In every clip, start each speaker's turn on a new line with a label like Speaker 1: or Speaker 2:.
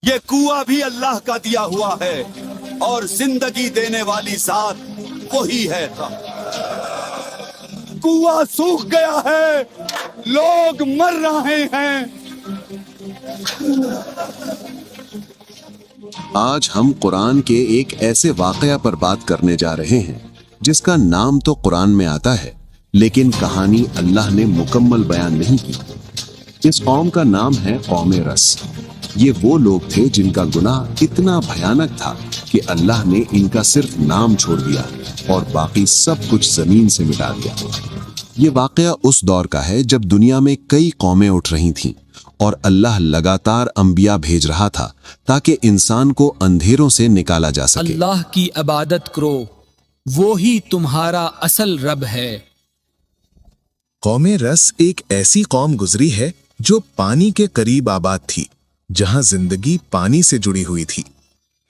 Speaker 1: یہ کنواں بھی اللہ کا دیا ہوا ہے اور زندگی دینے والی ذات وہی ہے۔ کنواں سوکھ گیا ہے، لوگ مر رہے ہیں۔
Speaker 2: آج ہم قرآن کے ایک ایسے واقعہ پر بات کرنے جا رہے ہیں جس کا نام تو قرآن میں آتا ہے، لیکن کہانی اللہ نے مکمل بیان نہیں کی۔ اس قوم کا نام ہے قوم رس۔ یہ وہ لوگ تھے جن کا گناہ اتنا بھیانک تھا کہ اللہ نے ان کا صرف نام چھوڑ دیا اور باقی سب کچھ زمین سے مٹا دیا۔ یہ واقعہ اس دور کا ہے جب دنیا میں کئی قومیں اٹھ رہی تھیں اور اللہ لگاتار انبیاء بھیج رہا تھا تاکہ انسان کو اندھیروں سے نکالا جا سکے۔
Speaker 3: اللہ کی عبادت کرو، وہی تمہارا اصل رب ہے۔
Speaker 4: قوم رس ایک ایسی قوم گزری ہے جو پانی کے قریب آباد تھی، جہاں زندگی پانی سے جڑی ہوئی تھی۔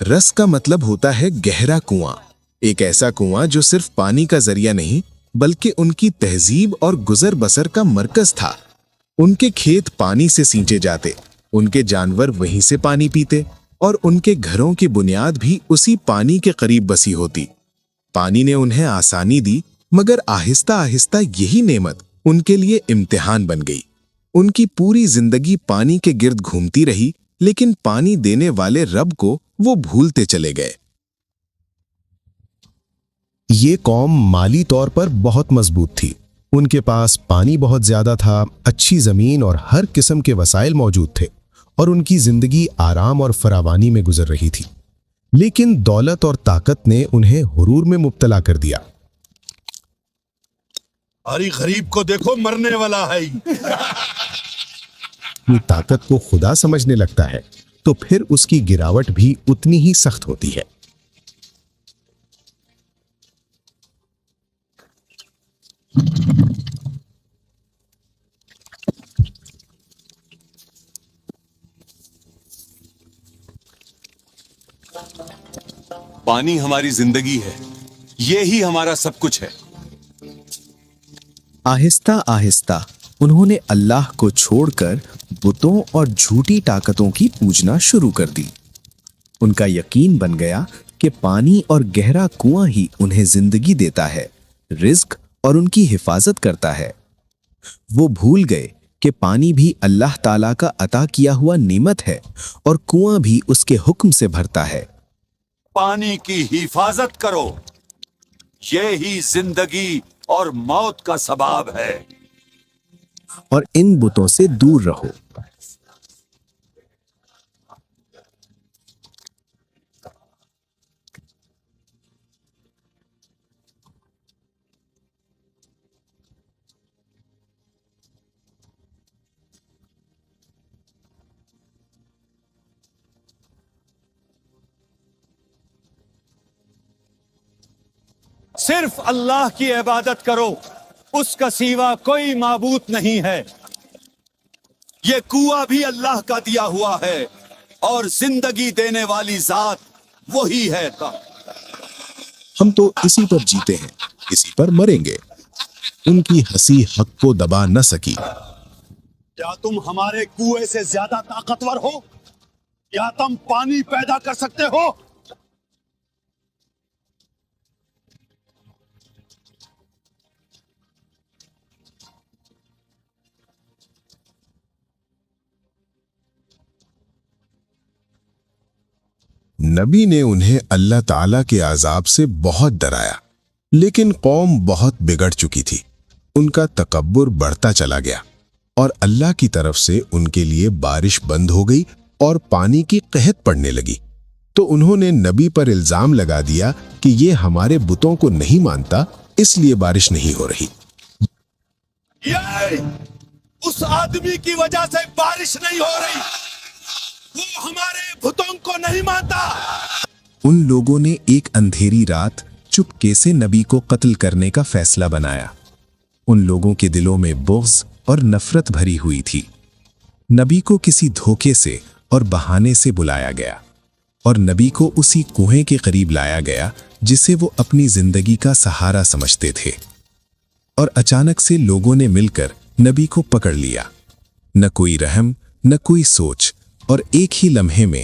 Speaker 4: رس کا مطلب ہوتا ہے گہرا کنواں، ایک ایسا کنواں جو صرف پانی کا ذریعہ نہیں بلکہ ان کی تہذیب اور گزر بسر کا مرکز تھا۔ ان کے کھیت پانی سے سینچے جاتے، ان کے جانور وہیں سے پانی پیتے اور ان کے گھروں کی بنیاد بھی اسی پانی کے قریب بسی ہوتی۔ پانی نے انہیں آسانی دی، مگر آہستہ آہستہ یہی نعمت ان کے لیے امتحان بن گئی۔ ان کی پوری زندگی پانی کے گرد گھومتی رہی، لیکن پانی دینے والے رب کو وہ بھولتے چلے گئے۔
Speaker 5: یہ قوم مالی طور پر بہت مضبوط تھی۔ ان کے پاس پانی بہت زیادہ تھا، اچھی زمین اور ہر قسم کے وسائل موجود تھے، اور ان کی زندگی آرام اور فراوانی میں گزر رہی تھی۔ لیکن دولت اور طاقت نے انہیں غرور میں مبتلا کر دیا۔
Speaker 1: ارے غریب کو دیکھو، مرنے والا ہے۔
Speaker 5: اپنی طاقت کو خدا سمجھنے لگتا ہے تو پھر اس کی گراوٹ بھی اتنی ہی سخت ہوتی ہے۔
Speaker 1: پانی ہماری زندگی ہے، یہی ہمارا سب کچھ ہے۔
Speaker 4: آہستہ آہستہ انہوں نے اللہ کو چھوڑ کر بتوں اور جھوٹی طاقتوں کی پوجنا شروع کر دی۔ ان کا یقین بن گیا کہ پانی اور گہرا کنواں ہی انہیں زندگی دیتا ہے، رزق اور ان کی حفاظت کرتا ہے۔ وہ بھول گئے کہ پانی بھی اللہ تعالیٰ کا عطا کیا ہوا نعمت ہے اور کنواں بھی اس کے حکم سے بھرتا ہے۔
Speaker 1: پانی کی حفاظت کرو، یہی زندگی اور موت کا سبب ہے۔
Speaker 4: اور ان بتوں سے دور رہو۔
Speaker 1: صرف اللہ کی عبادت کرو، اس کا سوا کوئی معبود نہیں ہے۔ یہ کنواں بھی اللہ کا دیا ہوا ہے اور زندگی دینے والی ذات وہی ہے۔
Speaker 5: ہم تو اسی پر جیتے ہیں، اسی پر مریں گے۔ ان کی ہنسی حق کو دبا نہ سکی۔
Speaker 1: کیا تم ہمارے کنویں سے زیادہ طاقتور ہو؟ کیا تم پانی پیدا کر سکتے ہو؟
Speaker 5: نبی نے انہیں اللہ تعالیٰ کے عذاب سے بہت ڈرایا، لیکن قوم بہت بگڑ چکی تھی۔ ان کا تکبر بڑھتا چلا گیا اور اللہ کی طرف سے ان کے لیے بارش بند ہو گئی اور پانی کی قحط پڑنے لگی۔ تو انہوں نے نبی پر الزام لگا دیا کہ یہ ہمارے بتوں کو نہیں مانتا، اس لیے بارش نہیں ہو رہی۔
Speaker 1: یہ اس آدمی کی وجہ سے بارش نہیں ہو رہی، وہ ہمارے بتوں کو نہیں مانتا۔
Speaker 4: ان لوگوں نے ایک اندھیری رات چپکے سے نبی کو قتل کرنے کا فیصلہ بنایا۔ ان لوگوں کے دلوں میں بغض اور نفرت بھری ہوئی تھی۔ نبی کو کسی دھوکے سے اور بہانے سے بلایا گیا اور نبی کو اسی کنویں کے قریب لایا گیا جسے وہ اپنی زندگی کا سہارا سمجھتے تھے، اور اچانک سے لوگوں نے مل کر نبی کو پکڑ لیا۔ نہ کوئی رحم، نہ کوئی سوچ، اور ایک ہی لمحے میں